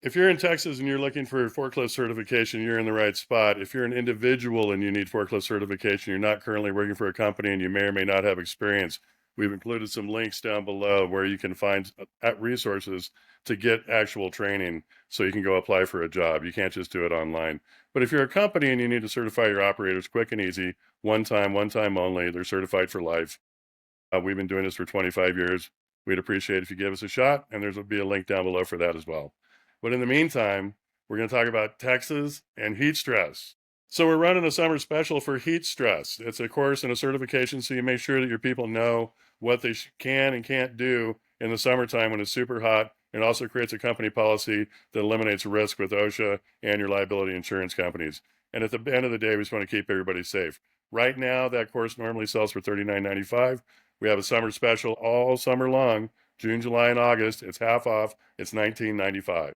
If you're in Texas and you're looking for forklift certification, you're in the right spot. If you're an individual and you need forklift certification, you're not currently working for a company and you may or may not have experience, we've included some links down below where you can find resources to get actual training so you can go apply for a job. You can't just do it online. But if you're a company and you need to certify your operators quick and easy, one time only, they're certified for life. We've been doing this for 25 years. We'd appreciate if you give us a shot, and there'll be a link down below for that as well. But in the meantime, we're going to talk about Texas and heat stress. So we're running a summer special for heat stress. It's a course and a certification, so you make sure that your people know what they can and can't do in the summertime when it's super hot. It also creates a company policy that eliminates risk with OSHA and your liability insurance companies. And at the end of the day, we just want to keep everybody safe. Right now, that course normally sells for $39.95. We have a summer special all summer long, June, July, and August. It's half off. It's $19.95.